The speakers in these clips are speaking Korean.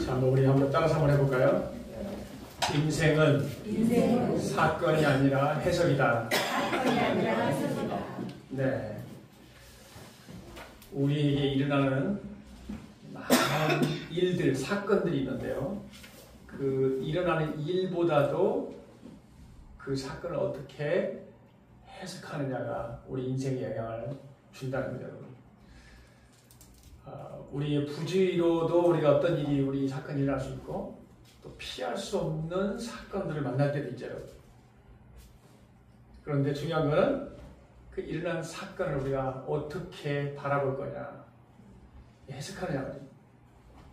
자, 우리 한번 따라서 한번 해볼까요? 인생은 사건이 아니라 해석이다. 네. 우리에게 일어나는 많은 일들, 사건들이 있는데요. 그 일어나는 일보다도 그 사건을 어떻게 해석하느냐가 우리 인생에 영향을 준다는 거죠, 여러분. 우리의 부주의로도 우리가 어떤 일이 우리 사건이 일어날 수 있고 또 피할 수 없는 사건들을 만날 때도 있죠. 그런데 중요한 거는 그 일어난 사건을 우리가 어떻게 바라볼 거냐, 해석하느냐.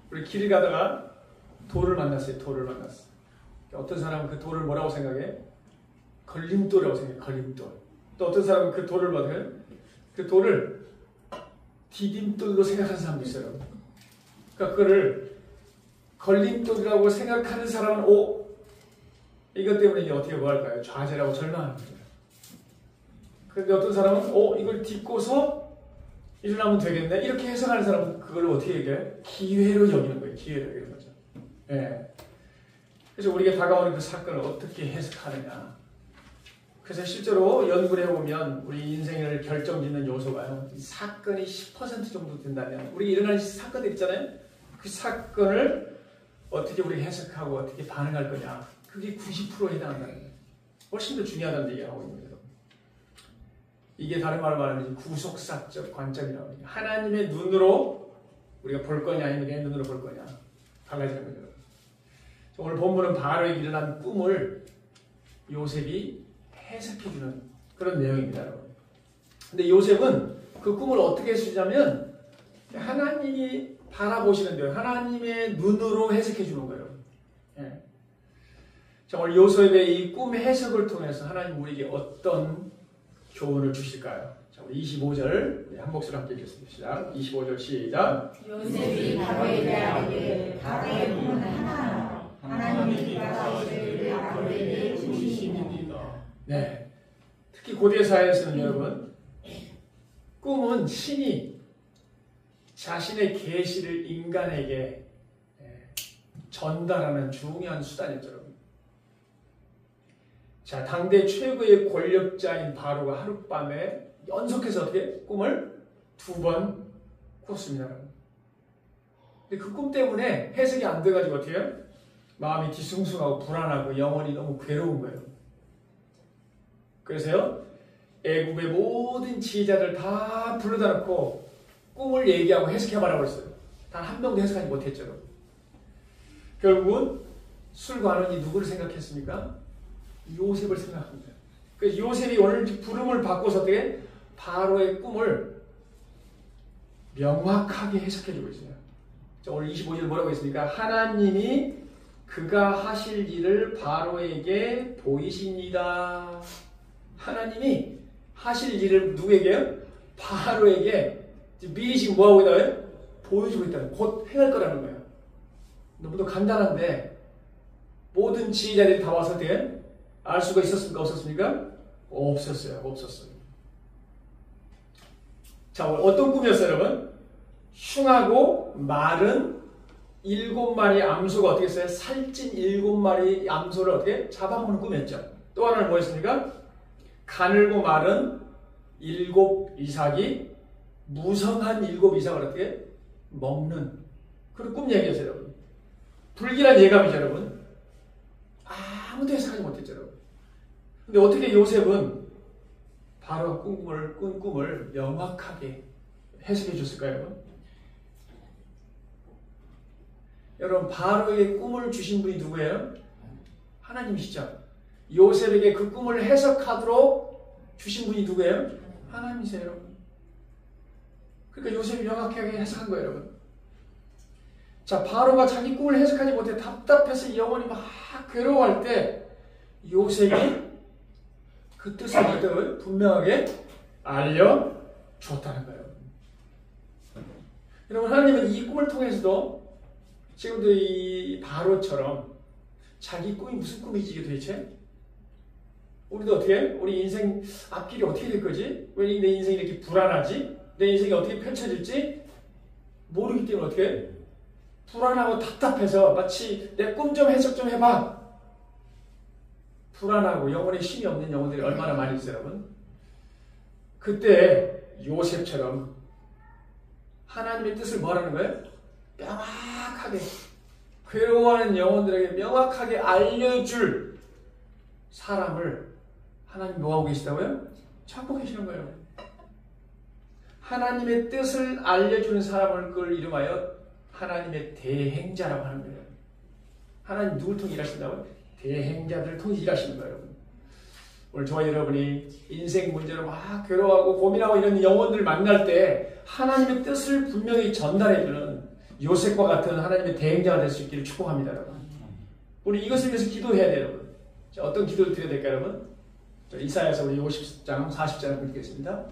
우리 길을 가다가 돌을 만났어요. 돌을 만났어. 어떤 사람은 그 돌을 뭐라고 생각해? 걸림돌이라고 생각해. 걸림돌. 또 어떤 사람은 그 돌을 뭐라고 해? 그 돌을 디딤돌로 생각하는 사람도 있어요. 그러니까 그거를 걸림돌이라고 생각하는 사람은 이것 때문에 이제 어떻게 뭐 할까요? 좌절하고 절망하는 거죠. 그런데 어떤 사람은 이걸 딛고서 일어나면 되겠네, 이렇게 해석하는 사람은 그걸 어떻게 얘기해? 기회로 여기는 거예요. 기회로 여기는 거죠. 예. 그래서 우리에게 다가오는 그 사건을 어떻게 해석하느냐. 그래서 실제로 연구를 해보면 우리 인생을 결정짓는 요소가요, 사건이 10% 정도 된다면, 우리 일어나는 사건들 있잖아요. 그 사건을 어떻게 우리 해석하고 어떻게 반응할 거냐, 그게 90%에 해당한다는 거예요. 훨씬 더 중요하다는 얘기를 하고 있는 거예요. 이게 다른 말로 말하면 구속사적 관점이라고 해요. 하나님의 눈으로 우리가 볼 거냐, 아니면 내 눈으로 볼 거냐, 달라지는 거죠. 오늘 본문은 바로에게 일어난 꿈을 요셉이 해석해주는 그런 내용입니다, 여러분. 근데 요셉은 그 꿈을 어떻게 해주냐면 하나님이 바라보시는 대로 하나님의 눈으로 해석해주는 거예요. 예. 자, 오늘 요셉의 이 꿈의 해석을 통해서 하나님 우리에게 어떤 교훈을 주실까요? 자, 우리 25절 한 목소리 함께 읽겠습니다. 시작. 25절 시작. 요셉이 바로에게 이르되 바로의 꿈은 하나, 하나님이 바로에게 바로에게 주시니니. 네. 특히 고대 사회에서는 여러분, 꿈은 신이 자신의 계시를 인간에게 전달하는 중요한 수단이었죠, 여러분. 자, 당대 최고의 권력자인 바로가 하룻밤에 연속해서 어떻게 꿈을 2번 꿨습니다. 근데 그 꿈 때문에 해석이 안 돼가지고 어떻게 해요? 마음이 뒤숭숭하고 불안하고 영혼이 너무 괴로운 거예요. 그래서요, 애굽의 모든 지휘자들 다 불러다 놓고 꿈을 얘기하고 해석해봐라고 했어요. 단 한 명도 해석하지 못했죠. 결국은 술관원이 누구를 생각했습니까? 요셉을 생각합니다. 그래서 요셉이 오늘 부름을 받고서 어떻게 바로의 꿈을 명확하게 해석해주고 있어요. 자, 오늘 25절 뭐라고 했습니까? 하나님이 그가 하실 일을 바로에게 보이십니다. 하나님이 하실 일을 누구에게요? 바로에게 미리 지금 뭐하고 있다고요? 보여주고 있다는, 곧 행할 거라는 거예요. 너무도 간단한데 모든 지휘자들이 다 와서 알 수가 있었습니까? 없었습니까? 없었어요. 자, 어떤 꿈이었어요, 여러분? 흉하고 마른 7마리 암소가 어떻게 했어요? 살찐 7마리 암소를 어떻게 잡아먹는 꿈이었죠. 또 하나는 뭐였습니까? 가늘고 마른 7 이삭이 무성한 7 이삭을 어떻게 먹는 그런 꿈 얘기였어요, 여러분. 불길한 예감이죠, 여러분. 아무도 해석하지 못했죠, 여러분. 근데 어떻게 요셉은 바로가 꾼 꿈을 명확하게 해석해 줬을까요, 여러분? 여러분, 바로에게 꿈을 주신 분이 누구예요? 하나님이시죠. 요셉에게 그 꿈을 해석하도록 주신 분이 누구예요? 하나님이세요, 여러분. 그러니까 요셉이 명확하게 해석한 거예요, 여러분. 자, 바로가 자기 꿈을 해석하지 못해 답답해서 영혼이 막 괴로워할 때 요셉이 그 뜻을 분명하게 알려주었다는 거예요. 여러분, 하나님은 이 꿈을 통해서도 지금도 이 바로처럼 자기 꿈이 무슨 꿈이지 이게 도대체? 우리도 어떻게? 우리 인생 앞길이 어떻게 될 거지? 왜 내 인생이 이렇게 불안하지? 내 인생이 어떻게 펼쳐질지 모르기 때문에 어떻게? 불안하고 답답해서 마치 내 꿈 좀 해석 좀 해봐. 불안하고 영혼에 힘이 없는 영혼들이 얼마나 많이 있어요, 여러분. 그때 요셉처럼 하나님의 뜻을 뭐라는 거예요? 명확하게 괴로워하는 영혼들에게 명확하게 알려줄 사람을 하나님 뭐하고 계시다고요? 찾고 계시는 거예요. 하나님의 뜻을 알려주는 사람을 그걸 이름하여 하나님의 대행자라고 하는 거예요. 하나님 누굴 통해 일하신다고요? 대행자들을 통해 일하시는 거예요. 오늘 저와 여러분이 인생 문제로 막 괴로워하고 고민하고 이런 영혼들을 만날 때 하나님의 뜻을 분명히 전달해주는 요셉과 같은 하나님의 대행자가 될 수 있기를 축복합니다, 여러분. 우리 이것을 위해서 기도해야 돼요, 여러분. 자, 어떤 기도를 드려야 될까요, 여러분? 자, 이사야서 우리 50장, 40장을 읽겠습니다.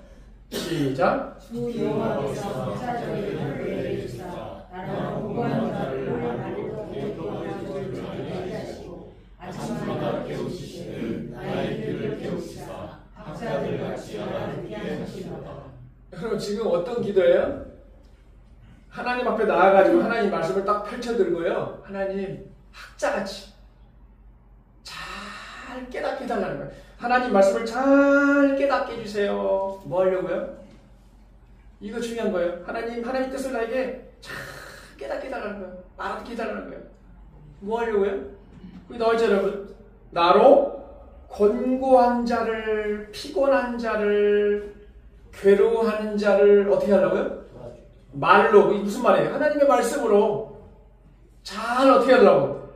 시작. 주 여호와께서 목사들의 혀를 내리시사 나라는 무고한 자를 말하고 도와주를 자유하시고 아침마다 깨우시되 나의 귀를 깨우시사 학자들 같이 알아듣게 하시도다. 여러분 지금 어떤 기도예요? 하나님 앞에 나와가지고 하나님 말씀을 딱 펼쳐들고요. 하나님 학자같이 잘 깨닫게 해달라는 거예요. 하나님 말씀을 잘 깨닫게 해주세요. 뭐 하려고요? 이거 중요한 거예요. 하나님 뜻을 나에게 잘 깨닫게 해달라는 거예요. 알아듣게 해달라는 거예요. 뭐 하려고요? 거기 나와있죠, 여러분. 나로 곤고한 자를, 피곤한 자를, 괴로워하는 자를 어떻게 하려고요? 말로. 무슨 말이에요? 하나님의 말씀으로 잘 어떻게 하려고?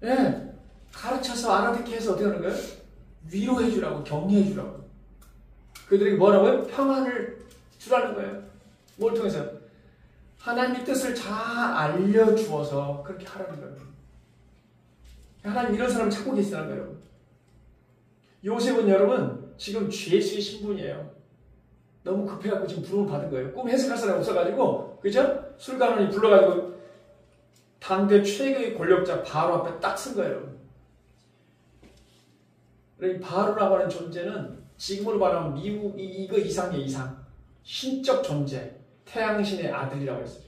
예. 가르쳐서 알아듣게 해서 어떻게 하는 거예요? 위로해 주라고, 격려해 주라고. 그들에게 뭐라고요? 평안을 주라는 거예요. 뭘 통해서? 하나님의 뜻을 잘 알려주어서 그렇게 하라는 거예요. 하나님 이런 사람을 찾고 계시다는 거예요. 요셉은 여러분 지금 죄수의 신분이에요. 너무 급해갖고 지금 부름을 받은 거예요. 꿈 해석할 사람이 없어가지고, 그죠? 술가론이 불러가지고 당대 최고의 권력자 바로 앞에 딱 쓴 거예요. 이 바로라고 하는 존재는 지금으로 말하면 미국 이거 이상이에요, 이상. 신적 존재, 태양신의 아들이라고 했어요.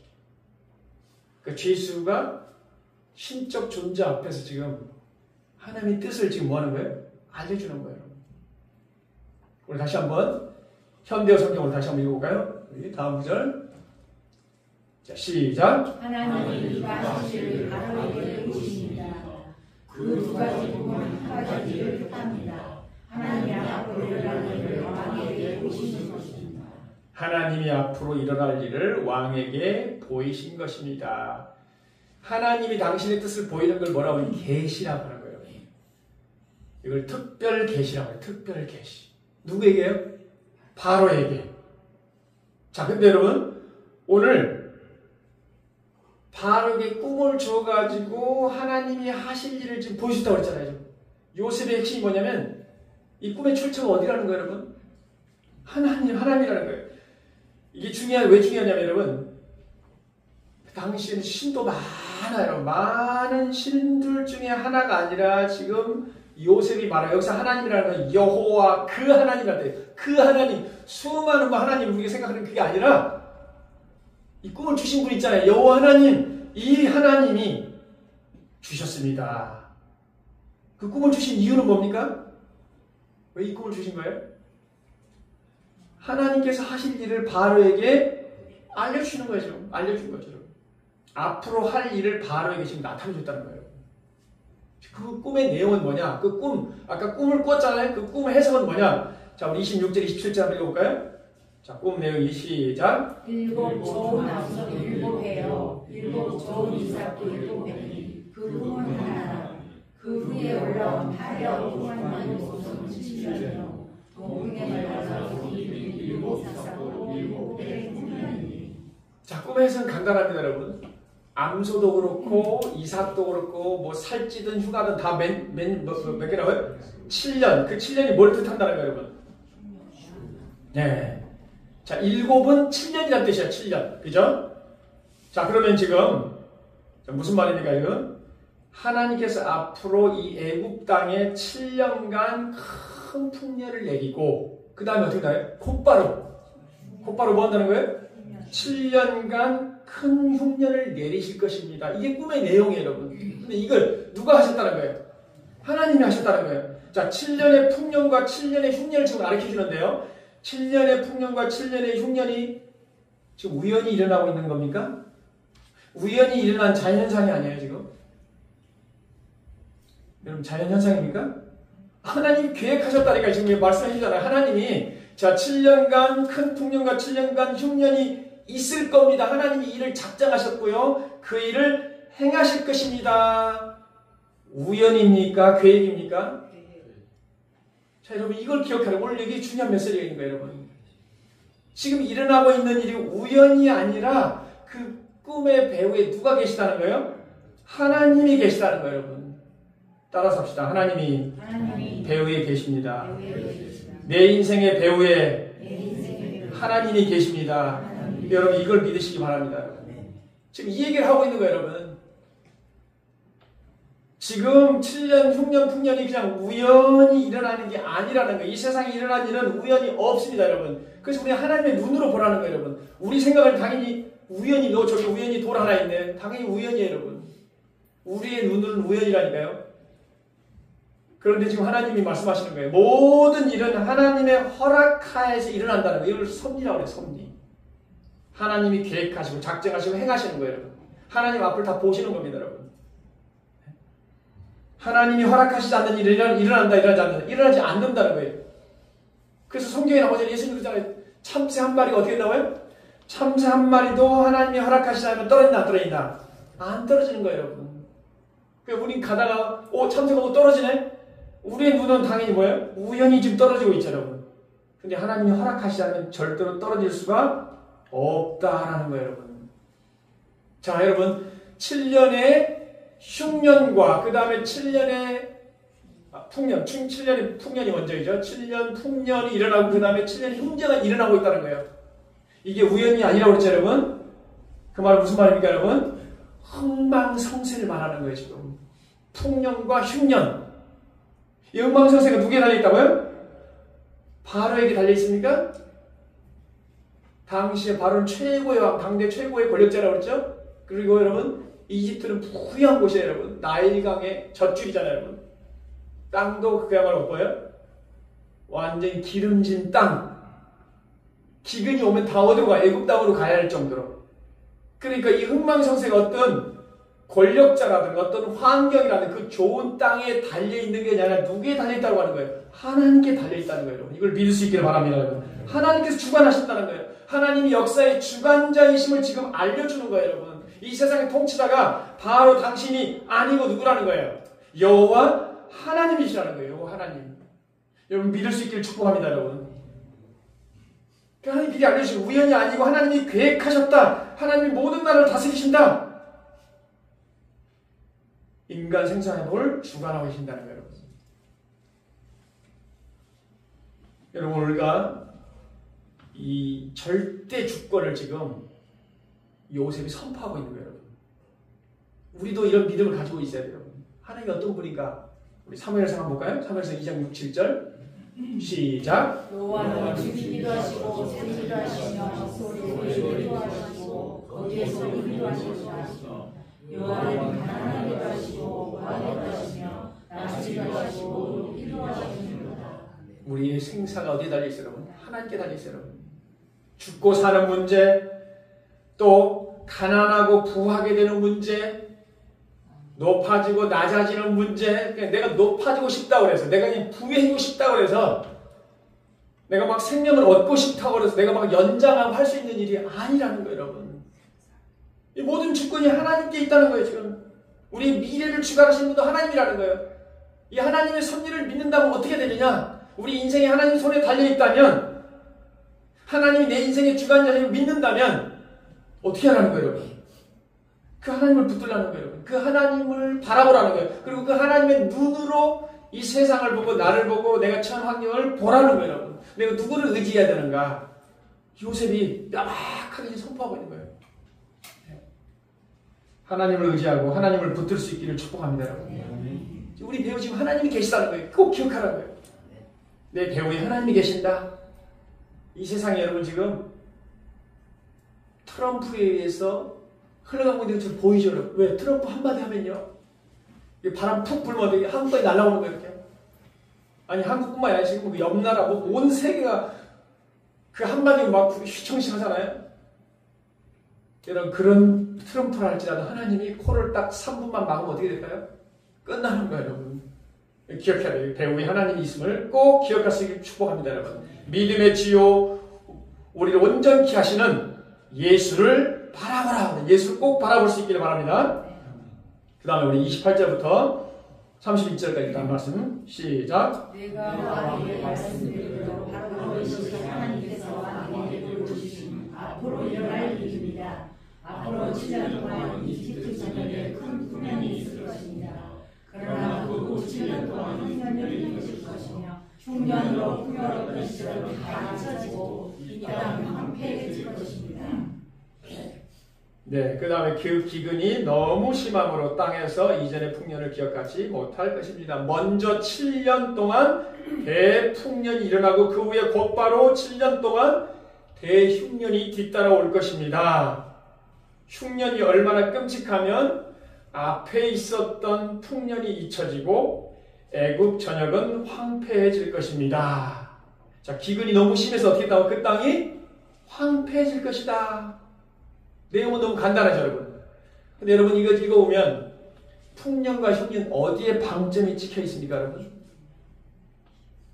그 죄수가 신적 존재 앞에서 지금 하나님의 뜻을 지금 뭐 하는 거예요? 알려주는 거예요. 우리 다시 한번 현대어 성경으로 다시 한번 읽어볼까요? 우리 다음 구절. 자, 시작. 하나님이 이가 하시기를 바로에게 이르시니라. 그 두 가지 부분 한 가지를 뜻합니다. 하나님이 앞으로 일어날 일을 왕에게 보이신 것입니다. 하나님이 앞으로 일어날 일을 왕에게 보이신 것입니다. 하나님이 당신의 뜻을 보이는 걸 뭐라고 하면 계시라고 하는 거예요. 이걸 특별 계시라고 해요. 특별 계시. 누구에게요? 바로에게. 자, 근데 여러분 오늘 바로에게 꿈을 줘가지고 하나님이 하실 일을 지금 보여줬다고 그랬잖아요. 요셉의 핵심이 뭐냐면 이 꿈의 출처가 어디라는 거예요, 여러분? 하나님이라는 거예요. 이게 왜 중요하냐면 여러분, 당시에는 신도 많아요. 여러분. 많은 신들 중에 하나가 아니라 지금 요셉이 말해요. 여기서 하나님이라는 건 여호와 그 하나님이란데, 그 하나님, 수많은 하나님 우리가 생각하는 그게 아니라 이 꿈을 주신 분 있잖아요. 여호와 하나님, 이 하나님이 주셨습니다. 그 꿈을 주신 이유는 뭡니까? 왜 이 꿈을 주신 거예요? 하나님께서 하실 일을 바로에게 알려주시는 거죠. 알려준 거죠. 앞으로 할 일을 바로에게 지금 나타내줬다는 거예요. 그 꿈의 내용은 뭐냐? 그 꿈, 아까 꿈을 꿨잖아요. 그 꿈의 해석은 뭐냐? 자, 우리 26절, 27절 한번 읽어볼까요? 자, 꿈 내용이 시작. 일곱 좋은 남성 일곱 해요. 일곱 좋은 이삭도 일곱 해니 그 꿈은 하나라. 그 후에 올라온 하여 후원만 곳은 7년이요. 동궁에 나가서 일곱 삭사고 일곱 해의 꿈이니. 자, 꿈의 해석은 간단합니다, 여러분. 암소도 그렇고 이삭도 그렇고 뭐 살찌든 휴가든 다 몇 개라고요? 7년. 그 7년이 뭘 뜻한다는 거예요, 여러분? 네. 자, 일곱은 7년이라는 뜻이야, 7년. 그죠? 자, 그러면 지금 무슨 말입니까, 이거? 하나님께서 앞으로 이 애굽 땅에 7년간 큰 풍년을 내리고 그 다음에 어떻게 나요? 곧바로 뭐 한다는 거예요? 7년간 큰 흉년을 내리실 것입니다. 이게 꿈의 내용이에요, 여러분. 근데 이걸 누가 하셨다는 거예요? 하나님이 하셨다는 거예요. 자, 7년의 풍년과 7년의 흉년을 지금 가르쳐 주는데요. 7년의 풍년과 7년의 흉년이 지금 우연히 일어나고 있는 겁니까? 우연히 일어난 자연현상이 아니에요, 지금. 여러분, 자연현상입니까? 하나님이 계획하셨다니까 지금 말씀해 주잖아요. 하나님이 자, 7년간 큰 풍년과 7년간 흉년이 있을 겁니다. 하나님이 이를 작정하셨고요. 그 일을 행하실 것입니다. 우연입니까? 계획입니까? 자, 여러분, 이걸 기억하라. 오늘 여기 중요한 메시지가 거예요, 여러분. 지금 일어나고 있는 일이 우연이 아니라 그 꿈의 배후에 누가 계시다는 거예요? 하나님이 계시다는 거예요, 여러분. 따라서 합시다. 하나님이 배후에 계십니다. 내 인생의 배후에 하나님이 계십니다. 여러분, 이걸 믿으시기 바랍니다. 지금 이 얘기를 하고 있는 거예요, 여러분. 지금 7년, 흉년, 풍년이 그냥 우연히 일어나는 게 아니라는 거예요. 이 세상에 일어난 일은 우연히 없습니다, 여러분. 그래서 우리 하나님의 눈으로 보라는 거예요, 여러분. 우리 생각은 당연히 우연히, 저기 우연히 돌 하나 있네. 당연히 우연이에요, 여러분. 우리의 눈은 우연이라니까요. 그런데 지금 하나님이 말씀하시는 거예요. 모든 일은 하나님의 허락하에서 일어난다는 거예요. 이걸 섭리라고 해요, 섭리. 하나님이 계획하시고 작정하시고 행하시는 거예요, 여러분. 하나님 앞을 다 보시는 겁니다, 여러분. 하나님이 허락하시지 않는 일이 일어난다, 일어나지 않는다는 거예요. 그래서 성경에 나오잖아요. 예수님 그러잖아요. 참새 한 마리가 어떻게 나와요? 참새 한 마리도 하나님이 허락하시지 않으면 떨어진다, 안 떨어진다? 안 떨어지는 거예요, 여러분. 그러니까 우린 가다가 참새가 뭐 떨어지네? 우리의 눈은 당연히 뭐예요? 우연히 지금 떨어지고 있죠, 여러분. 근데 하나님이 허락하시지 않으면 절대로 떨어질 수가 없다라는 거예요, 여러분. 자, 여러분, 7년의 흉년과 그 다음에 7년의 풍년, 7년의 풍년이 먼저이죠. 7년 풍년이 일어나고 그 다음에 7년의 흉년이 일어나고 있다는 거예요. 이게 우연이 아니라고 그랬죠, 여러분. 그 말은 무슨 말입니까, 여러분? 흥망성쇠를 말하는 거예요, 지금. 풍년과 흉년. 이 흥망성쇠가 누구에 달려있다고요? 바로에게 달려있습니까? 당시에 바로는 최고의 왕, 당대 최고의 권력자라고 그랬죠? 그리고 여러분, 이집트는 부유한 곳이에요, 여러분. 나일강의 젖줄이잖아요, 여러분. 땅도 그야말로 뭐예요? 완전히 기름진 땅. 기근이 오면 다 어디로 가요? 애굽 땅으로 가야 할 정도로. 그러니까 이 흥망성쇠가 어떤 권력자라든가 어떤 환경이라든가 그 좋은 땅에 달려있는 게 아니라 누구에 달려있다고 하는 거예요? 하나님께 달려있다는 거예요, 여러분. 이걸 믿을 수 있기를 바랍니다, 여러분. 하나님께서 주관하신다는 거예요. 하나님이 역사의 주관자이심을 지금 알려주는 거예요, 여러분. 이 세상의 통치자가 바로 당신이 아니고 누구라는 거예요? 여호와 하나님이시라는 거예요. 여호와 하나님. 여러분 믿을 수 있기를 축복합니다, 여러분. 하나님 미리 알려주시고 우연이 아니고 하나님이 계획하셨다. 하나님이 모든 나라를 다스리신다. 인간 생사의 뭘 주관하고 계신다는 거예요, 여러분. 여러분, 우리가 이 절대 주권을 지금 요셉이 선포하고 있는 거예요, 여러분. 우리도 이런 믿음을 가지고 있어야 돼요, 여러분. 하나님이 어떤 분인가? 우리 사무엘상 한번 볼까요? 사무엘상 2장 6, 7절. 시작. 여호와는 주시기도 하시고 세기도 하시며 소리도 하시고 거기에서 이기도 하시고 여호와는 가난하기도 하시고 과하기도 하시며 낮추기도 하시고 높이기도 하십니다. 우리의 생사가 어디에 달려있어요, 여러분? 하나님께 달려있어요, 여러분. 죽고 사는 문제, 또 가난하고 부하게 되는 문제, 높아지고 낮아지는 문제. 그냥 내가 높아지고 싶다고 그래서, 내가 그냥 부해지고 싶다고 그래서, 내가 막 생명을 얻고 싶다고 그래서 내가 막 연장하고 할 수 있는 일이 아니라는 거예요, 여러분. 이 모든 주권이 하나님께 있다는 거예요, 지금. 우리의 미래를 주관하시는 분도 하나님이라는 거예요. 이 하나님의 섭리를 믿는다면 어떻게 되느냐? 우리 인생이 하나님 손에 달려있다면, 하나님이 내 인생의 주관자를 믿는다면 어떻게 하라는 거예요, 여러분? 그 하나님을 붙들라는 거예요, 여러분. 그 하나님을 바라보라는 거예요. 그리고 그 하나님의 눈으로 이 세상을 보고 나를 보고 내가 처한 환경을 보라는 거예요, 여러분. 내가 누구를 의지해야 되는가? 요셉이 명확하게 선포하고 있는 거예요. 하나님을 의지하고 하나님을 붙들 수 있기를 축복합니다, 여러분. 우리 배우 지금 하나님이 계시다는 거예요. 꼭 기억하라는 거예요. 내 배우에 하나님이 계신다. 이 세상에 여러분 지금 트럼프에 의해서 흘러가고 있는 것처럼 보이죠, 여러분. 왜? 트럼프 한마디 하면요. 바람 푹 불면 한국까지 날아오는 거예요, 이렇게. 아니, 한국뿐만 아니라 지금 그 옆나라, 온 세계가 그 한마디로 막 휘청휘청 하잖아요. 여러분, 그런 트럼프를 할지라도 하나님이 코를 딱 3분만 막으면 어떻게 될까요? 끝나는 거예요, 여러분. 기억해야 돼요. 배우의 하나님이 있음을 꼭 기억할 수 있기를 축복합니다, 여러분. 믿음의 지요, 우리를 온전케 하시는 예수를 바라보라. 예수를 꼭 바라볼 수 있기를 바랍니다. 그 다음에 우리 28절부터 31절까지 한 말씀 시작. 내가 너에게 말씀드리도록 바로 보이시는 하나님께서 나에게 보여주신 앞으로 일어날 일입니다. 앞으로 7년 동안 이집트 전역에 큰 풍년이 있을 것입니다. 그러나 그 7년 동안 풍년을 이루실 것이며 흉년으로 풍요롭던 시절은 다 잊혀지고 이 땅은 황폐해질 것입니다. 네, 그 다음에 그 기근이 너무 심함으로 땅에서 이전의 풍년을 기억하지 못할 것입니다. 먼저 7년 동안 대풍년이 일어나고 그 후에 곧바로 7년 동안 대흉년이 뒤따라올 것입니다. 흉년이 얼마나 끔찍하면 앞에 있었던 풍년이 잊혀지고 애굽 전역은 황폐해질 것입니다. 자, 기근이 너무 심해서 어떻게 나와? 그 땅이 황폐해질 것이다. 내용은 너무 간단하죠, 여러분. 근데 여러분 이거 읽어보면 풍년과 흉년 어디에 방점이 찍혀 있습니까, 여러분?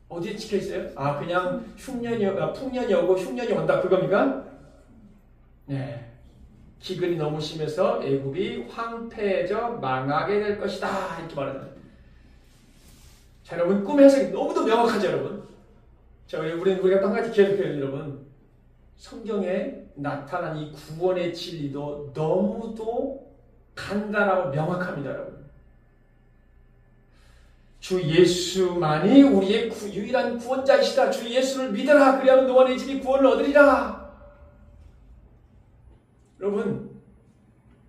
어디에 찍혀 있어요? 아, 그냥 풍년이 오고 흉년이 온다 그겁니까? 네. 기근이 너무 심해서 애굽이 황폐해져 망하게 될 것이다 이렇게 말합니다. 자, 여러분 꿈의 해석이 너무도 명확하죠, 여러분. 자, 우리가 또 한 가지 기억해야 돼요, 여러분. 성경에 나타난 이 구원의 진리도 너무도 간단하고 명확합니다, 여러분. 주 예수만이 우리의 유일한 구원자이시다. 주 예수를 믿어라. 그리하면 너와 네 집이 구원을 얻으리라. 여러분,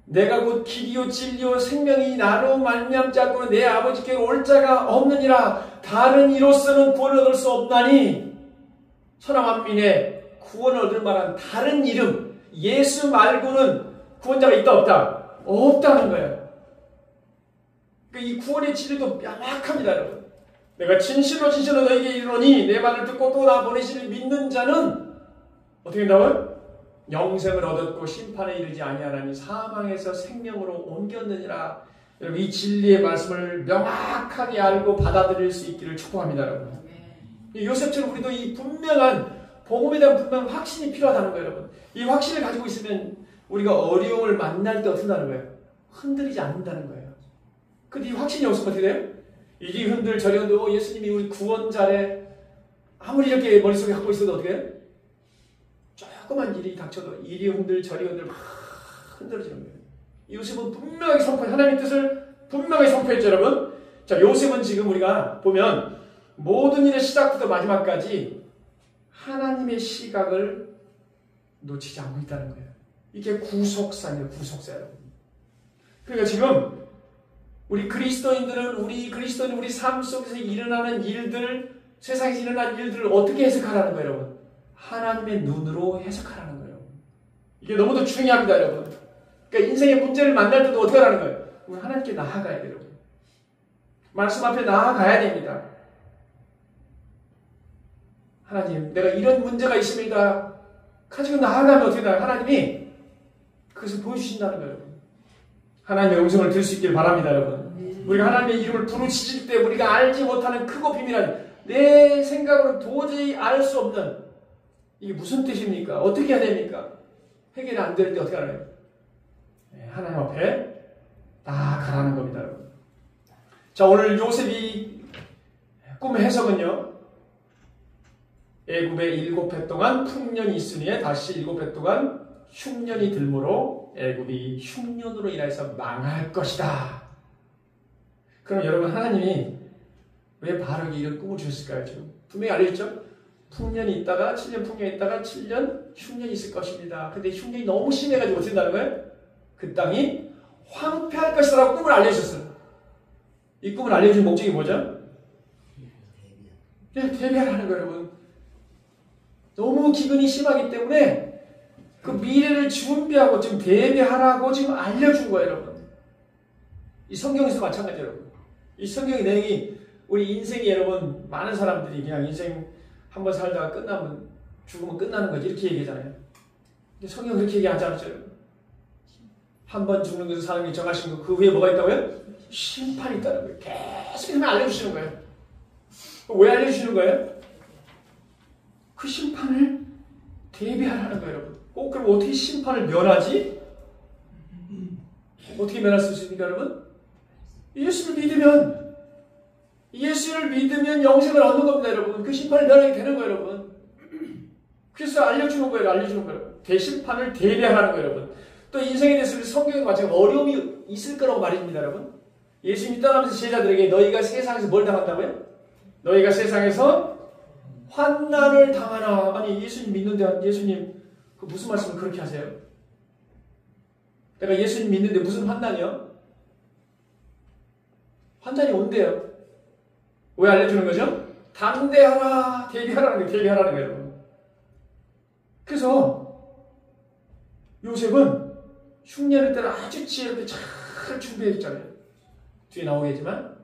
내가 곧 길이요 진리요 생명이 나로 말미암지 않고는 내 아버지께 올 자가 없느니라. 다른 이로서는 구원을 얻을 수 없나니 천하 만민의 구원을 얻을 만한 다른 이름, 예수 말고는 구원자가 있다 없다? 없다는 거예요. 그러니까 이 구원의 진리도 명확합니다, 여러분. 내가 진실로 너에게 이르노니 내 말을 듣고 또 나 보내시를 믿는 자는 어떻게 된다고요? 영생을 얻었고 심판에 이르지 아니하나니 사망에서 생명으로 옮겼느니라. 여러분, 이 진리의 말씀을 명확하게 알고 받아들일 수 있기를 축복합니다, 여러분. 요셉처럼 우리도 이 분명한 복음에 대한 분명한 확신이 필요하다는 거예요, 여러분. 이 확신을 가지고 있으면 우리가 어려움을 만날 때 어떻게 한다는 거예요? 흔들리지 않는다는 거예요. 근데 이 확신이 없으면 어떻게 돼요? 이리 흔들 저리 흔들 예수님이 우리 구원자래. 아무리 이렇게 머릿속에 갖고 있어도 어떻게 해요? 조그만 일이 닥쳐도 이리 흔들 저리 흔들 막 흔들어지는 거예요. 요셉은 분명하게 하나님의 뜻을 분명하게 선포했죠, 여러분. 자, 요셉은 지금 우리가 보면 모든 일의 시작부터 마지막까지 하나님의 시각을 놓치지 않고 있다는 거예요. 이게 구속사예요, 구속사, 여러분. 그러니까 지금 우리 그리스도인들은 우리 삶 속에서 일어나는 일들, 세상에서 일어나는 일들을 어떻게 해석하라는 거예요, 여러분? 하나님의 눈으로 해석하라는 거예요. 이게 너무도 중요합니다, 여러분. 그러니까 인생의 문제를 만날 때도 어떻게 하라는 거예요? 우리 하나님께 나아가야 돼요, 여러분. 말씀 앞에 나아가야 됩니다. 하나님, 내가 이런 문제가 있습니다. 가지고 나아가면 어떻게 돼요? 하나님이 그것을 보여주신다는 거예요, 여러분. 하나님의 음성을 들을 수 있길 바랍니다, 여러분. 우리가 하나님의 이름을 부르짖을 때 우리가 알지 못하는 크고 비밀한 내 생각으로 도저히 알 수 없는 이게 무슨 뜻입니까? 어떻게 해야 됩니까? 해결이 안 될 때 어떻게 하나요? 하나님 앞에 나아가라는 겁니다, 여러분. 자, 오늘 요셉이 꿈의 해석은요. 애굽에 7해 동안 풍년이 있으니 다시 7해 동안 흉년이 들므로 애굽이 흉년으로 인해서 망할 것이다. 그럼 여러분, 하나님이 왜 바르게 이런 꿈을 주셨을까요? 지금 분명히 알려졌죠? 풍년이 있다가 7년 풍년이 있다가 7년 흉년이 있을 것입니다. 근데 흉년이 너무 심해가지고 어떻게 된다는 거예요? 그 땅이 황폐할 것이라고 꿈을 알려주셨어요. 이 꿈을 알려준 목적이 뭐죠? 대비하라는 거예요, 여러분. 너무 기근이 심하기 때문에 그 미래를 준비하고 지금 대비하라고 지금 알려준 거예요, 여러분. 이 성경에서 마찬가지예요, 여러분. 이 성경의 내용이 우리 인생이 여러분 많은 사람들이 그냥 인생 한번 살다가 끝나면 죽으면 끝나는 거지 이렇게 얘기하잖아요. 근데 성경은 그렇게 얘기하지 않았죠, 여러분. 한 번 죽는 것을 사람이 정하신 거 그 후에 뭐가 있다고요? 심판이 있다는 거예요. 계속 알려주시는 거예요. 왜 알려주시는 거예요? 그 심판을 대비하라는 거예요, 여러분. 그럼 어떻게 심판을 면하지? 어떻게 면할 수 있습니까, 여러분? 예수를 믿으면 영생을 얻는 겁니다, 여러분. 그 심판을 면하게 되는 거예요, 여러분. 그래서 알려주는 거예요. 대심판을 대비하라는 거예요, 여러분. 또 인생에 대해서 성경에 마찬가지로 어려움이 있을 거라고 말입니다, 여러분. 예수님이 떠나면서 제자들에게 너희가 세상에서 뭘 당한다고요? 너희가 세상에서 환난을 당하나. 아니, 예수님 믿는데 예수님 그 무슨 말씀을 그렇게 하세요? 내가 예수님 믿는데 무슨 환난이요? 환난이 온대요. 왜 알려주는 거죠? 담대하라, 대비하라는 거예요, 여러분. 그래서 요셉은 흉년의 때를 아주 지혜롭게 잘 준비했잖아요. 뒤에 나오겠지만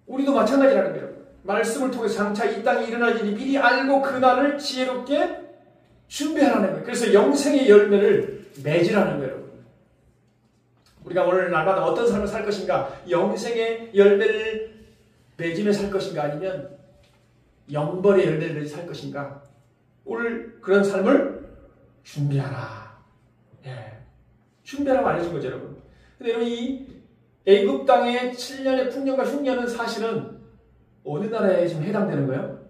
우리도 마찬가지라는 거예요. 말씀을 통해서 장차 이 땅에 일어날 일이 미리 알고 그날을 지혜롭게 준비하라는 거예요. 그래서 영생의 열매를 맺으라는 거예요. 우리가 오늘 날마다 어떤 삶을 살 것인가? 영생의 열매를 맺으며 살 것인가? 아니면 영벌의 열매를 맺으며 살 것인가? 오늘 그런 삶을 준비하라. 예. 준비하라고 알려준 거죠, 여러분. 근데 여러분, 이 애굽 땅의 7년의 풍년과 흉년은 사실은 어느 나라에 지금 해당되는 거예요?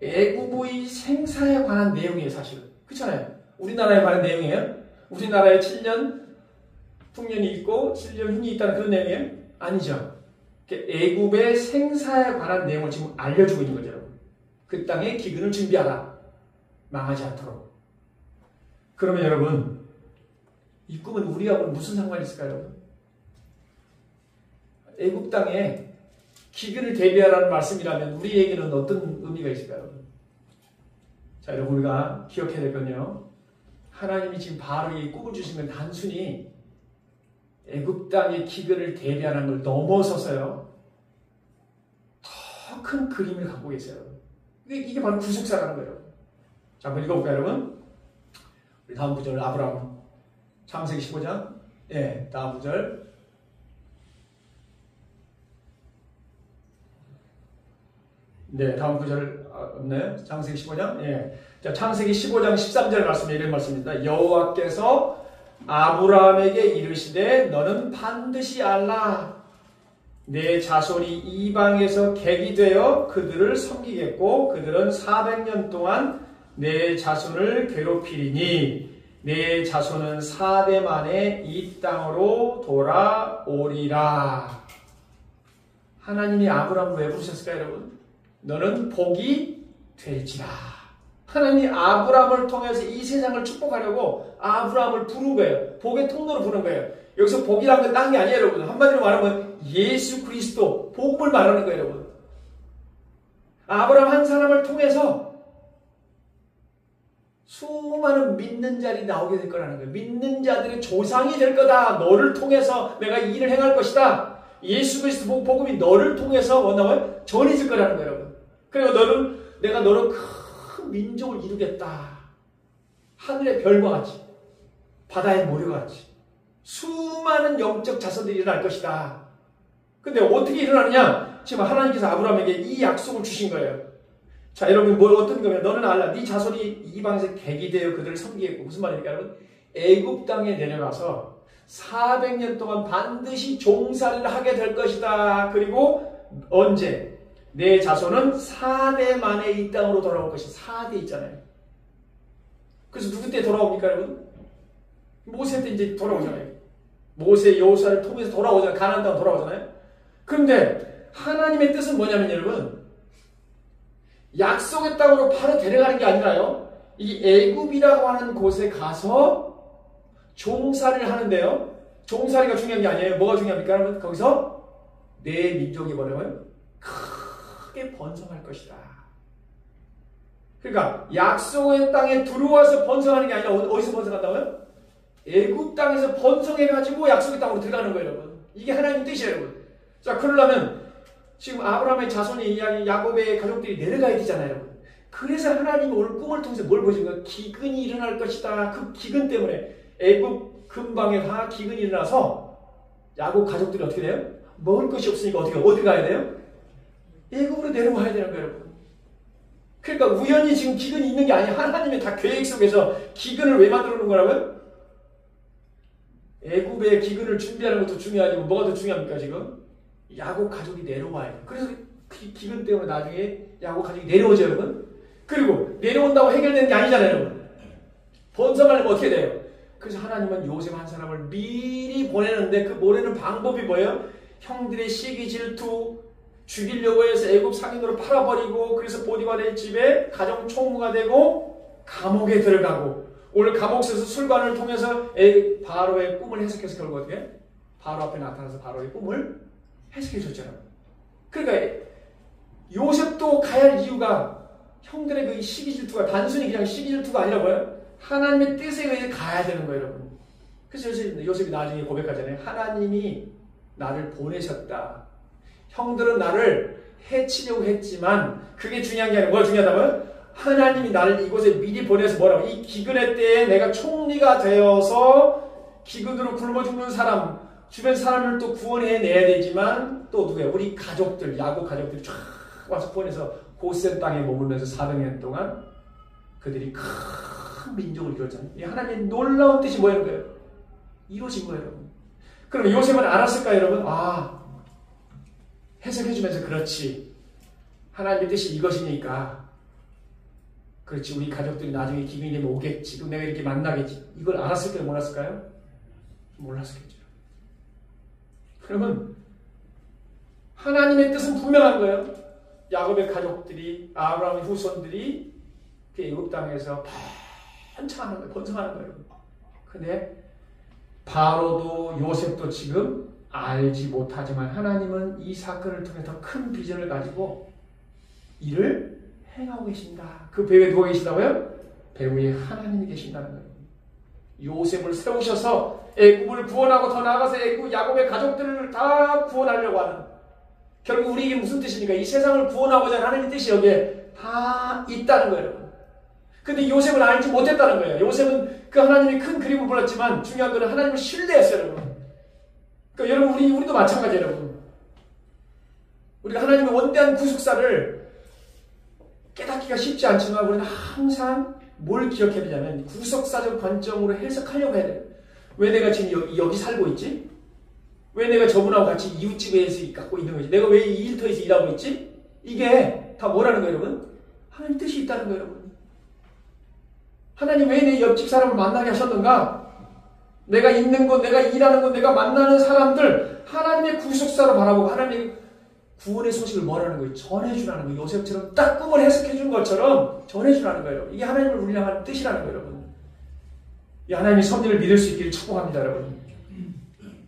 애굽의 생사에 관한 내용이에요, 사실은. 그렇잖아요. 우리나라에 관한 내용이에요. 우리나라에 7년 풍년이 있고 7년 흉이 있다는 그런 내용이에요? 아니죠. 애굽의 생사에 관한 내용을 지금 알려주고 있는 거죠, 여러분. 그 땅에 기근을 준비하라. 망하지 않도록. 그러면 여러분, 이 꿈은 우리하고 무슨 상관이 있을까요, 여러분? 애굽 땅에 기근을 대비하라는 말씀이라면 우리에게는 어떤 의미가 있을까요? 자, 여러분, 우리가 기억해야 될 건요. 하나님이 지금 바로 이 꿈을 주신 건 단순히 애굽 땅의 기근을 대비하는 걸 넘어서서요. 더 큰 그림을 갖고 계세요. 이게 바로 구속사라는 거예요. 자, 한번 읽어볼까요, 여러분? 우리 다음 구절, 아브라함. 창세기 15장. 예, 다음 구절. 네, 다음 구절 없네. 창세기 15장. 예. 자, 창세기 15장 13절 말씀에 이런 말씀입니다. 여호와께서 아브라함에게 이르시되 너는 반드시 알라. 내 자손이 이방에서 객이 되어 그들을 섬기겠고 그들은 400년 동안 내 자손을 괴롭히리니 내 자손은 4대 만에 이 땅으로 돌아오리라. 하나님이 아브라함을 왜 부르셨을까요, 여러분? 너는 복이 될지라. 하나님이 아브라함을 통해서 이 세상을 축복하려고 아브라함을 부른 거예요. 복의 통로로 부른 거예요. 여기서 복이라는 건 딴 게 아니에요, 여러분. 한마디로 말하면 예수 그리스도, 복음을 말하는 거예요, 여러분. 아브라함 한 사람을 통해서 수많은 믿는 자들이 나오게 될 거라는 거예요. 믿는 자들의 조상이 될 거다. 너를 통해서 내가 이 일을 행할 것이다. 예수 그리스도 복음이 너를 통해서 뭐냐면 전해질 거라는 거예요, 여러분. 그리고 내가 너를 큰 민족을 이루겠다. 하늘의 별과 같이, 바다의 모래와 같이 수많은 영적 자손들이 일어날 것이다. 근데 어떻게 일어나느냐? 지금 하나님께서 아브라함에게 이 약속을 주신 거예요. 자, 여러분, 어떤 거면 너는 알라. 네 자손이 이방에서 객이 되어 그들을 섬기겠고. 무슨 말입니까, 여러분? 애굽 땅에 내려가서 400년 동안 반드시 종살이를 하게 될 것이다. 그리고 언제? 내 자손은 4대 만에 이 땅으로 돌아올 것이 4대 있잖아요. 그래서 누구 때 돌아옵니까, 여러분? 모세 때 이제 돌아오잖아요. 모세 여호수아를 통해서 돌아오잖아요. 가나안 땅 돌아오잖아요. 그런데 하나님의 뜻은 뭐냐면 여러분, 약속의 땅으로 바로 데려가는 게 아니라요. 이 애굽이라고 하는 곳에 가서 종살이를 하는데요. 종살이가 중요한 게 아니에요. 뭐가 중요합니까, 여러분? 거기서 내 민족이 뭐라고요? 크게 번성할 것이다. 그러니까 약속의 땅에 들어와서 번성하는 게 아니라 어디서 번성한다고요? 애굽 땅에서 번성해가지고 약속의 땅으로 들어가는 거예요, 여러분. 이게 하나님 뜻이에요, 여러분. 자, 그러려면 지금 아브라함의 자손이 야곱의 가족들이 내려가야 되잖아요, 여러분. 그래서 하나님이 오늘 꿈을 통해서 뭘 보신 거예요? 기근이 일어날 것이다. 그 기근 때문에 애굽 근방에 다 기근이 일어나서 야곱 가족들이 어떻게 돼요? 먹을 것이 없으니까 어디 가야 돼요? 애굽으로 내려와야 되는 거예요, 여러분. 그러니까 우연히 지금 기근이 있는 게 아니에요. 하나님의 다 계획 속에서 기근을 왜 만들어 놓은 거라고요? 애굽의 기근을 준비하는 것도 중요하지만 뭐가 더 중요합니까 지금? 야곱 가족이 내려와야 돼요. 그래서 기근 때문에 나중에 야곱 가족이 내려오죠, 여러분. 그리고 내려온다고 해결되는 게 아니잖아요, 여러분. 번성하려면 어떻게 돼요? 그래서 하나님은 요셉 한 사람을 미리 보내는데 그 보내는 방법이 뭐예요? 형들의 시기 질투 죽이려고 해서 애굽 상인으로 팔아버리고 그래서 보디발의 집에 가정 총무가 되고 감옥에 들어가고 오늘 감옥에서 술관을 통해서 바로의 꿈을 해석해서 결국 어떻게? 바로 앞에 나타나서 바로의 꿈을 해석해 줬잖아요. 그러니까 요셉도 가야 할 이유가 형들의 그 시기 질투가 단순히 그냥 시기 질투가 아니라 뭐예요? 하나님의 뜻에 의해 가야 되는 거예요, 여러분. 그래서 요셉이 나중에 고백하잖아요. 하나님이 나를 보내셨다. 형들은 나를 해치려고 했지만 그게 중요한 게 아니라 뭐가 중요하다고요? 하나님이 나를 이곳에 미리 보내서 뭐라고? 이 기근의 때에 내가 총리가 되어서 기근으로 굶어 죽는 사람, 주변 사람을 또 구원해내야 되지만 또 누구예요? 우리 가족들, 야곱 가족들이 쫙 와서 구원해서 고센 땅에 머물면서 400년 동안 그들이 큰 민족을 이루었잖아요. 이 하나님의 놀라운 뜻이 뭐예요? 거예요? 이루어진 거예요, 여러분. 그럼 요셉은 알았을까요, 여러분? 해석해주면서 그렇지. 하나님의 뜻이 이것이니까. 그렇지. 우리 가족들이 나중에 기근이 되면 오겠지. 그럼 내가 이렇게 만나겠지. 이걸 알았을까요? 몰랐을까요? 몰랐겠죠. 그러면 하나님의 뜻은 분명한 거예요. 야곱의 가족들이 아브라함의 후손들이 그 애굽 땅에서 번창하는 거예요. 번성하는 거예요. 근데 바로도 요셉도 지금 알지 못하지만 하나님은 이 사건을 통해 더 큰 비전을 가지고 이를 행하고 계신다. 그 배후에 누가 계시다고요? 배후에 하나님이 계신다는 거예요. 요셉을 세우셔서 애굽을 구원하고 더 나아가서 애굽 야곱의 가족들을 다 구원하려고 하는, 결국 우리에게 무슨 뜻입니까? 이 세상을 구원하고자 하는 하나님의 뜻이 여기에 다 있다는 거예요, 여러분. 근데 요셉을 알지 못했다는 거예요. 요셉은 그 하나님의 큰 그림을 몰랐지만 중요한 것은 하나님을 신뢰했어요, 여러분. 그러니까 여러분, 우리도 마찬가지예요, 여러분. 우리가 하나님의 원대한 구속사를 깨닫기가 쉽지 않지만 우리는 항상 뭘 기억해야 되냐면 구속사적 관점으로 해석하려고 해야 돼요. 왜 내가 지금 여기 살고 있지? 왜 내가 저분하고 같이 이웃집에서 갖고 있는 거지? 내가 왜 이 일터에서 일하고 있지? 이게 다 뭐라는 거예요, 여러분? 하나님 뜻이 있다는 거예요, 여러분. 하나님 왜 내 옆집 사람을 만나게 하셨는가? 내가 있는 곳, 내가 일하는 곳, 내가 만나는 사람들 하나님의 구속사로 바라보고 하나님의 구원의 소식을 뭐라는 거예요? 전해주라는 거예요. 요셉처럼 딱 꿈을 해석해준 것처럼 전해주라는 거예요. 이게 하나님을 우리랑 하는 뜻이라는 거예요, 여러분. 이 하나님의 섭리를 믿을 수 있기를 축복합니다, 여러분.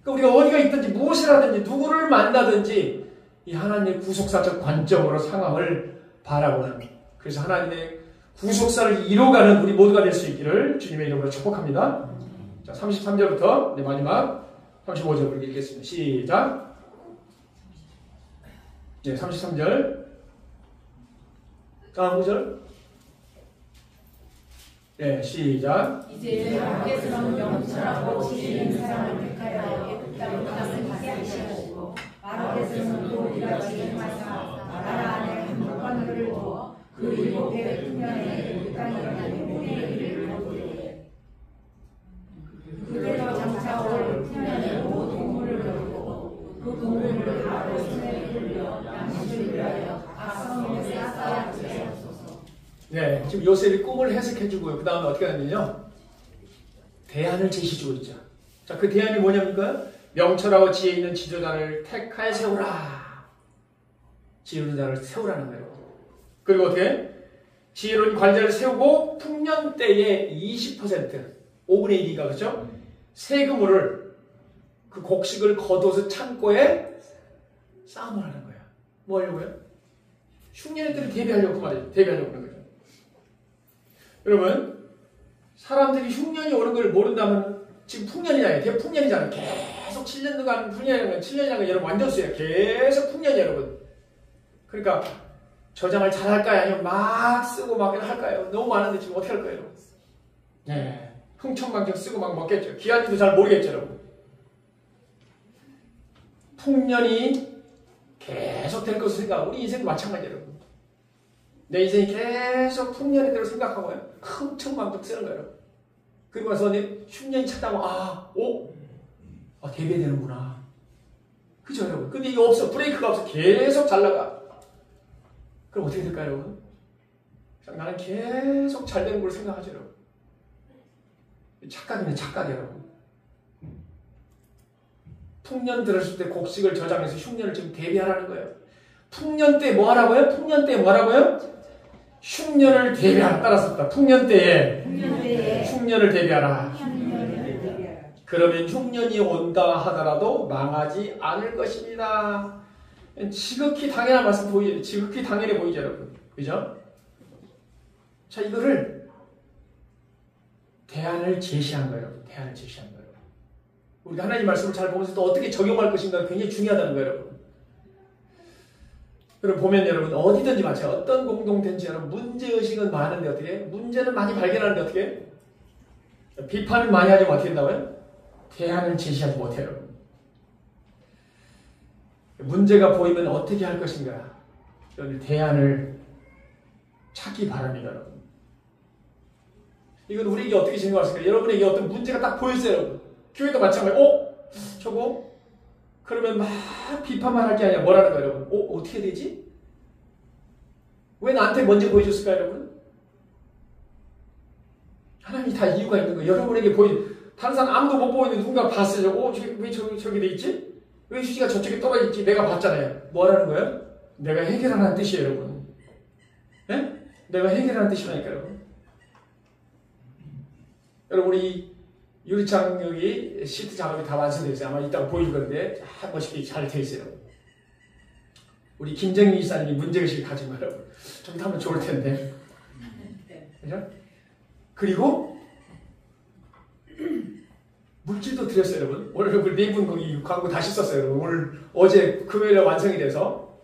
그러니까 우리가 어디가 있든지 무엇을 하든지 누구를 만나든지 이 하나님의 구속사적 관점으로 상황을 바라보는, 그래서 하나님의 구속사를 이뤄가는 우리 모두가 될 수 있기를 주님의 이름으로 축복합니다. 자, 33절부터 마지막 35절을 읽겠습니다. 시작. 네, 33절. 다음 구절. 네, 시작. 이제 여호와께서는 명철하고 지혜 있는 사람을 택하여 애굽 땅에 가슴 가게 하시고 바로께서는 또 우리가 지행하사 나라 안에 한복한 그를 두어 그 일곱 해의 풍년에 애굽 땅에 일어나는 홍해의 일을 거두되 그대로 장차 올 풍년에 모든 동물을 거두고 그 동물을 바로 손에 돌려 양식을 위하여 각 성에서 쌓아 두시옵소서. 네, 지금 요셉이 꿈을 해석해주고요. 그 다음에 어떻게 하냐면요, 대안을 제시해주고 있죠. 자, 그 대안이 뭐냐니까? 명철하고 지혜 있는 지도자를 택하여 세우라. 지혜로운 자를 세우라는 거예요. 그리고 어떻게? 지혜로운 관리자를 세우고 풍년 때에 20%, 5분의 1인가 그렇죠? 세금을, 그 곡식을 거둬서 창고에 쌓아놓으라는 거예요. 뭐 하려고요? 흉년의 때를 대비하려고 그 말이에요. 대비하려고 그러는 거죠. 여러분, 사람들이 흉년이 오는 걸 모른다면 지금 풍년이잖아요. 대풍년이잖아요. 계속 7년간 풍년이라는 건 7년이라는 건 여러분 완전 수예요. 계속 풍년이에요, 여러분. 그러니까 저장을 잘 할까요? 아니면 막 쓰고 막 할까요? 너무 많은데 지금 어떻게 할 거예요, 여러분? 네. 흥청망청 쓰고 막 먹겠죠. 기한지도 잘 모르겠죠, 여러분. 풍년이 계속 될 것을 생각하고 우리 인생도 마찬가지예요, 여러분. 내 인생이 계속 풍년이 대로 생각하고요. 흥청망청 쓰는 거예요, 여러분. 그리고 나서 흉년이 찾다고 대비되는구나. 그죠, 여러분? 근데 이거 없어. 브레이크가 없어. 계속 잘 나가. 그럼 어떻게 될까요, 여러분? 나는 계속 잘 되는 걸 생각하죠, 여러분. 착각이면 착각이에요, 여러분. 풍년 들었을 때 곡식을 저장해서 흉년을 지금 대비하라는 거예요. 풍년 때 뭐 하라고요? 풍년 때 뭐라고요? 흉년을 대비하라. 따라서 풍년 때에 흉년을 대비하라. 그러면 흉년이 온다 하더라도 망하지 않을 것입니다. 지극히 당연한 말씀 보이죠? 지극히 당연해 보이죠, 여러분? 그죠? 자, 이거를 대안을 제시한 거예요, 여러분. 대안을 제시한 거예요. 우리가 하나님 말씀을 잘 보면서 또 어떻게 적용할 것인가가 굉장히 중요하다는 거예요, 여러분. 여러분 보면 여러분 어디든지 마찬가지 어떤 공동체든지 여러분 문제의식은 많은데 어떻게 문제는 많이 발견하는데 어떻게 비판을 많이 하지 어떻게 된다고요? 대안을 제시하지 못해요, 여러분. 문제가 보이면 어떻게 할 것인가 대안을 찾기 바랍니다, 여러분. 이건 우리에게 어떻게 적용할 수 있을까요? 여러분에게 어떤 문제가 딱 보였어요, 여러분. 교회도 마찬가지예요. 저거? 그러면 막 비판만 할 게 아니라 뭐라는 거예요, 여러분? 어떻게 되지? 왜 나한테 먼저 보여줬을까요, 여러분? 하나님이 다 이유가 있는 거예요. 여러분에게 다른 사람 아무도 못 보고 있는데 누군가 봤어요. 왜 저기 돼 있지? 왜 휴지가 저쪽에 떨어져 있지? 내가 봤잖아요. 뭐라는 거예요? 내가 해결하라는 뜻이에요, 여러분. 네? 내가 해결하라는 뜻이라니까요, 여러분. 여러분, 우리 유리창 여기 시트 작업이 다 완성되어 있어요. 아마 이따가 보여줄 건데 멋있게 잘 되어 있어요. 우리 김정희 이사님이 문제의식을 가진 거예요, 여러분. 좀 더 하면 좋을 텐데. 그죠? 그리고 물질도 드렸어요, 여러분. 오늘 우리 4분 거기 광고 다시 썼어요, 여러분. 어제 금요일에 완성이 돼서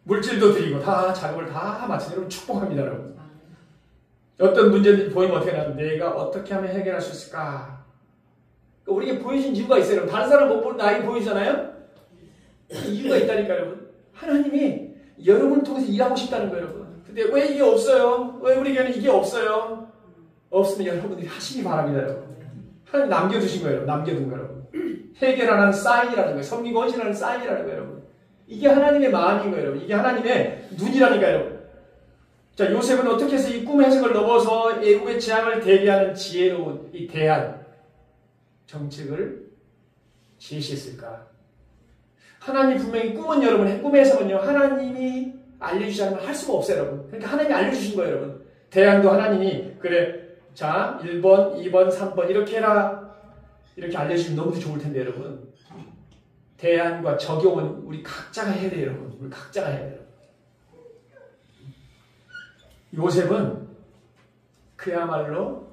물질도 드리고 다 작업을 다 마친 여러분 축복합니다, 여러분. 어떤 문제들이 보이면 어떻게 하냐? 내가 어떻게 하면 해결할 수 있을까? 우리에게 보여준 이유가 있어요, 여러분. 다른 사람 못 보는 나에게 보여주잖아요? 이유가 있다니까요, 여러분. 하나님이 여러분을 통해서 일하고 싶다는 거예요, 여러분. 근데 왜 이게 없어요? 왜 우리 교회는 이게 없어요? 없으면 여러분들이 하시기 바랍니다, 여러분. 하나님 남겨두신 거예요, 여러분. 남겨둔 거예요, 여러분. 해결하는 사인이라는 거예요. 섬기고 헌신하는 사인이라는 거예요, 여러분. 이게 하나님의 마음인 거예요, 여러분. 이게 하나님의 눈이라니까요, 여러분. 자, 요셉은 어떻게 해서 이 꿈 해석을 넘어서 애국의 재앙을 대비하는 지혜로운 이 대안 정책을 제시했을까? 하나님이 분명히 꿈은 여러분, 꿈의 해석은요, 하나님이 알려주지 않으면 할 수가 없어요, 여러분. 그러니까 하나님이 알려주신 거예요, 여러분. 대안도 하나님이, 그래, 자, 1번, 2번, 3번, 이렇게 해라. 이렇게 알려주시면 너무 좋을 텐데, 여러분. 대안과 적용은 우리 각자가 해야 돼요, 여러분. 우리 각자가 해야 돼요. 요셉은 그야말로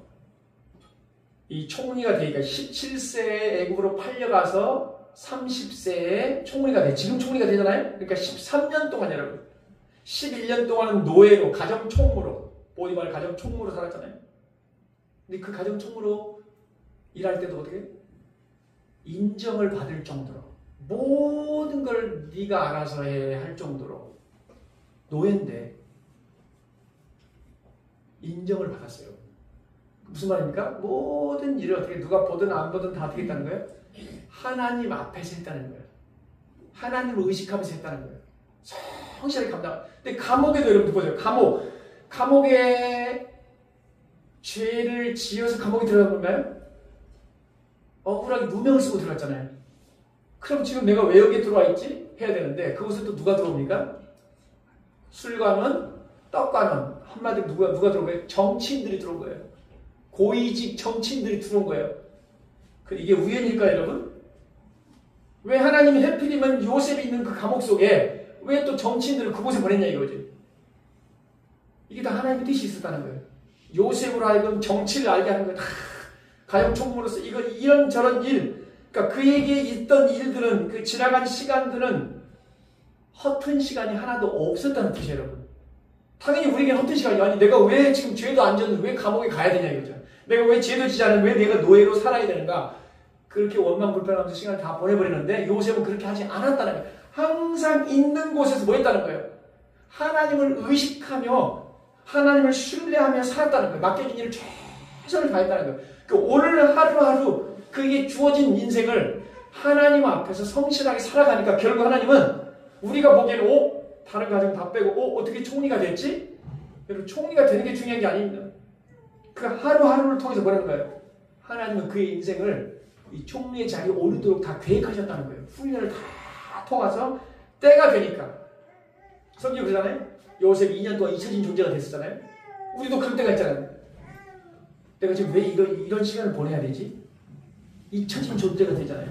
이 총리가 되니까 17세에 애굽으로 팔려가서 30세에 총리가 돼. 지금 총리가 되잖아요? 그러니까 13년 동안 여러분. 11년 동안은 노예로, 가정총무로, 보디발 가정총무로 살았잖아요. 근데 그 가정총무로 일할 때도 어떻게? 인정을 받을 정도로. 모든 걸 네가 알아서 해 할 정도로. 노예인데. 인정을 받았어요. 무슨 말입니까? 모든 일을 어떻게 누가 보든 안 보든 다 어떻게 했다는 거예요? 하나님 앞에서 했다는 거예요. 하나님을 의식하면서 했다는 거예요. 성실하게 감당. 근데 감옥에도 여러분 보세요. 감옥에 죄를 지어서 감옥에 들어간 건가요? 억울하게 누명을 쓰고 들어갔잖아요. 그럼 지금 내가 왜 여기에 들어와 있지? 해야 되는데 그곳에 또 누가 들어옵니까? 술관은 떡관은 한마디로 누가 들어온 거예요? 정치인들이 들어온 거예요. 고위직 정치인들이 들어온 거예요. 이게 우연일까요, 여러분? 왜 하나님이 하필이면 요셉이 있는 그 감옥 속에 왜 또 정치인들을 그곳에 보냈냐 이거지. 이게 다 하나님의 뜻이 있었다는 거예요. 요셉으로 하여금 정치를 알게 하는 거야. 가정 총무로서 이런저런 일, 그러니까 그에게 있던 일들은, 그 지나간 시간들은 허튼 시간이 하나도 없었다는 뜻이에요, 여러분. 당연히 우리에게는 허튼 시간이, 아니 내가 왜 지금 죄도 안 졌는데 왜 감옥에 가야 되냐 이거죠. 내가 왜 죄도 지지 않은 왜 내가 노예로 살아야 되는가. 그렇게 원망불평하면서 시간을 다 보내버리는데 요셉은 그렇게 하지 않았다는 거예요. 항상 있는 곳에서 뭐 했다는 거예요? 하나님을 의식하며 하나님을 신뢰하며 살았다는 거예요. 맡겨진 일을 최선을 다했다는 거예요. 그 오늘 하루하루 그에게 주어진 인생을 하나님 앞에서 성실하게 살아가니까 결국 하나님은 우리가 보기에는 다른 가정 다 빼고 어떻게 총리가 됐지? 여러분 총리가 되는 게 중요한 게 아닙니다. 그 하루하루를 통해서 뭐라는 거예요? 하나님은 그의 인생을 이 총리의 자리에 오르도록 다 계획하셨다는 거예요. 훈련을 다 통해서 때가 되니까. 성경 그러잖아요. 요셉이 2년 동안 잊혀진 존재가 됐었잖아요. 우리도 그런 때가 있잖아요. 내가 지금 왜 이런 시간을 보내야 되지? 잊혀진 존재가 되잖아요.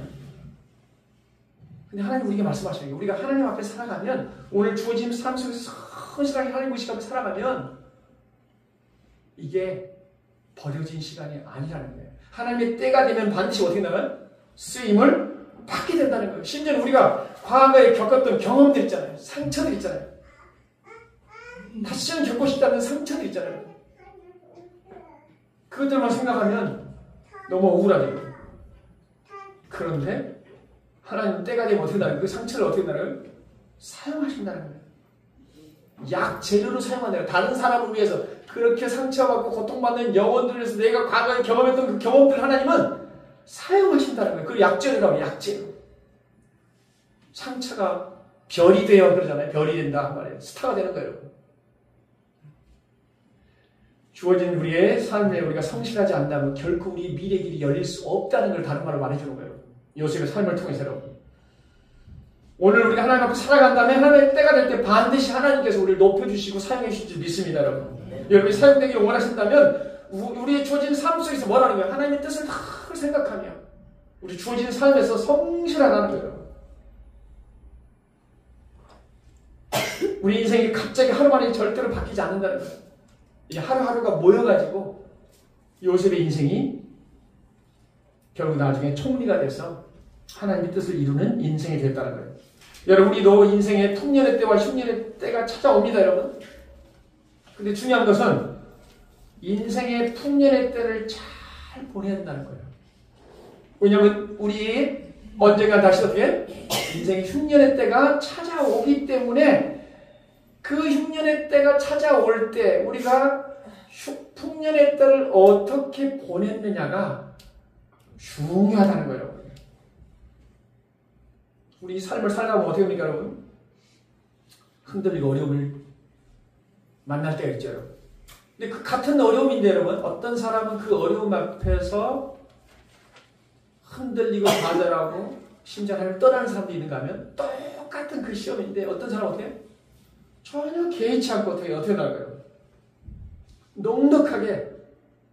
근데 하나님 우리에게 말씀하시는 게 우리가 하나님 앞에 살아가면 오늘 주어진 삶 속에서 성실하게 하나님 의식하며 살아가면 이게 버려진 시간이 아니라는 거예요. 하나님의 때가 되면 반드시 어떻게 나가요? 쓰임을 받게 된다는 거예요. 심지어 우리가 과거에 겪었던 경험들 있잖아요. 상처들 있잖아요. 다시는 겪고 싶지 않는 상처들 있잖아요. 그것들만 생각하면 너무 억울하죠. 그런데 하나님 때가 되면 어떻게 나가요? 그 상처를 어떻게 나가요? 사용하신다는 거예요. 약재료로 사용한다는 거예요. 다른 사람을 위해서 그렇게 상처받고 고통받는 영혼들을 위해서 내가 과거에 경험했던 그 경험들 하나님은 사용하신다는 거예요. 그 약재료라고 약재료. 상처가 별이 되어 그러잖아요. 별이 된다 한 말이에요. 스타가 되는 거예요. 여러분. 주어진 우리의 삶에 우리가 성실하지 않다면 결코 우리 미래 길이 열릴 수 없다는 걸 다른 말로 말해주는 거예요. 요셉의 삶을 통해서 여러분. 오늘 우리가 하나님 앞에 살아간다면 하나님의 때가 될 때 반드시 하나님께서 우리를 높여주시고 사용해 주실 줄 믿습니다. 여러분. 여러분이 사용되기를 원하신다면 우리의 주어진 삶 속에서 뭐라는 거예요? 하나님의 뜻을 다 생각하며 우리 주어진 삶에서 성실하다는 거예요. 우리 인생이 갑자기 하루만에 절대로 바뀌지 않는다는 거예요. 이 하루하루가 모여가지고 요셉의 인생이 결국 나중에 총리가 돼서 하나님의 뜻을 이루는 인생이 됐다는 거예요. 여러분 우리도 인생의 풍년의 때와 흉년의 때가 찾아옵니다. 여러분. 근데 중요한 것은 인생의 풍년의 때를 잘 보내야 된다는 거예요. 왜냐하면 우리 언젠가 다시 어떻게 인생의 흉년의 때가 찾아오기 때문에 그 흉년의 때가 찾아올 때 우리가 풍년의 때를 어떻게 보냈느냐가 중요하다는 거예요. 우리 삶을 살아가면 어떻게 합니까, 여러분? 흔들리고 어려움을 만날 때가 있죠, 여러분. 근데 그 같은 어려움인데, 여러분, 어떤 사람은 그 어려움 앞에서 흔들리고 좌절하고 심지어 하나님을 떠나는 사람도 있는가 하면 똑같은 그 시험인데 어떤 사람은 어떻게 해요? 전혀 개의치 않고 어떻게 나가요? 넉넉하게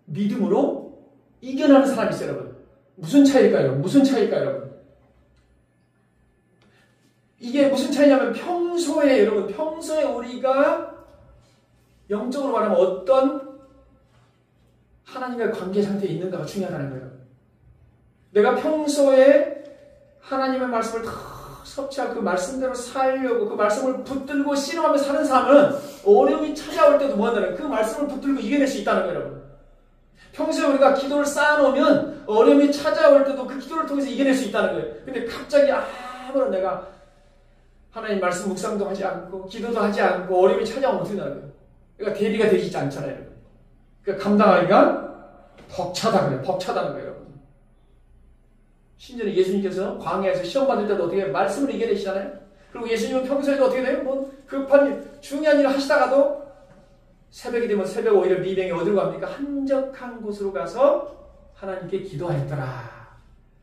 믿음으로 이겨나는 사람이 있어요, 여러분. 무슨 차이일까요? 무슨 차이일까요, 여러분? 이게 무슨 차이냐면 평소에 여러분, 평소에 우리가 영적으로 말하면 어떤 하나님과의 관계 상태에 있는가가 중요하다는 거예요. 내가 평소에 하나님의 말씀을 다 섭취하고 그 말씀대로 살려고 그 말씀을 붙들고 씨름하며 사는 사람은 어려움이 찾아올 때도 뭐한다는 그 말씀을 붙들고 이겨낼 수 있다는 거예요, 여러분. 평소에 우리가 기도를 쌓아놓으면 어려움이 찾아올 때도 그 기도를 통해서 이겨낼 수 있다는 거예요. 근데 갑자기 아무런 내가 하나님 말씀 묵상도 하지 않고 기도도 하지 않고 어려움이 찾아오면 어떻게 되는 거예요? 그러니까 대비가 되지 않잖아요, 여러분. 그러니까 감당하기가 벅차다 그래요. 벅차다는 거예요, 여러분. 심지어 예수님께서 광야에서 시험 받을 때도 어떻게 말씀을 이겨내시잖아요. 그리고 예수님은 평소에도 어떻게 돼요? 뭐 급한 일, 중요한 일을 하시다가도 새벽이 되면 새벽 오히려 미병이 어디로 갑니까? 한적한 곳으로 가서 하나님께 기도하였더라.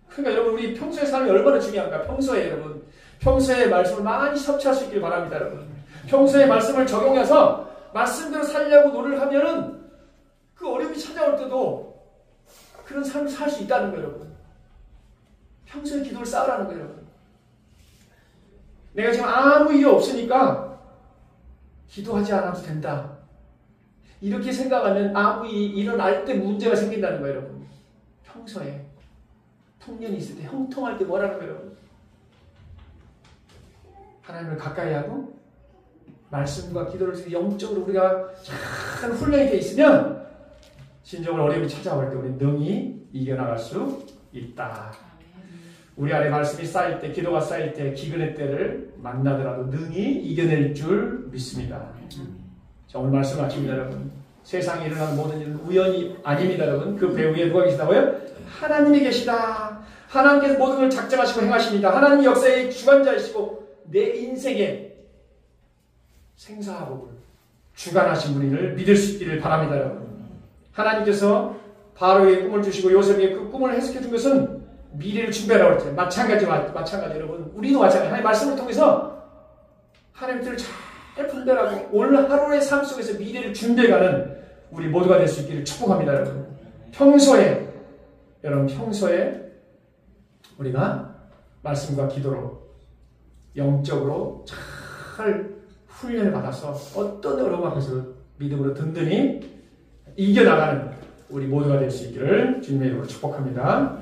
그러니까 여러분 우리 평소의 삶이 얼마나 중요한가? 평소에 여러분 평소에 말씀을 많이 섭취할 수 있길 바랍니다, 여러분. 평소에 말씀을 적용해서 말씀대로 살려고 노력을 하면은 그 어려움이 찾아올 때도 그런 삶을 살 수 있다는 거예요, 여러분. 평소에 기도를 쌓으라는 거예요, 여러분. 내가 지금 아무 일이 없으니까 기도하지 않아도 된다. 이렇게 생각하면 아무 일어날 때 문제가 생긴다는 거예요, 여러분. 평소에 통년이 있을 때 형통할 때 뭐라는 거예요, 여러분? 하나님을 가까이 하고 말씀과 기도를 통해서 영적으로 우리가 잘 훈련이 돼 있으면 진정으로 어려움이 찾아올 때 우리 능히 이겨나갈 수 있다. 우리 안에 말씀이 쌓일 때, 기도가 쌓일 때, 기근의 때를 만나더라도 능히 이겨낼 줄 믿습니다. 자, 오늘 말씀 마칩니다, 여러분. 세상에 일어나는 모든 일은 우연이 아닙니다, 여러분. 그 배후에 누가 계시다고요? 하나님이 계시다. 하나님께서 모든 걸 작정하시고 행하십니다. 하나님 역사의 주관자이시고 내 인생의 생사하복을 주관하신 분을 믿을 수 있기를 바랍니다, 여러분. 하나님께서 바로에게 꿈을 주시고 요셉에게 그 꿈을 해석해 준 것은 미래를 준비하라고 했죠. 마찬가지 여러분. 우리도 마찬가지. 하나님 말씀을 통해서 하나님 뜻을 잘 분별하고 오늘 하루의 삶 속에서 미래를 준비해가는 우리 모두가 될 수 있기를 축복합니다, 여러분. 평소에 우리가 말씀과 기도로 영적으로 잘 훈련을 받아서 어떤 어려움 앞에서 믿음으로 든든히 이겨나가는 우리 모두가 될 수 있기를 주님의 이름으로 축복합니다.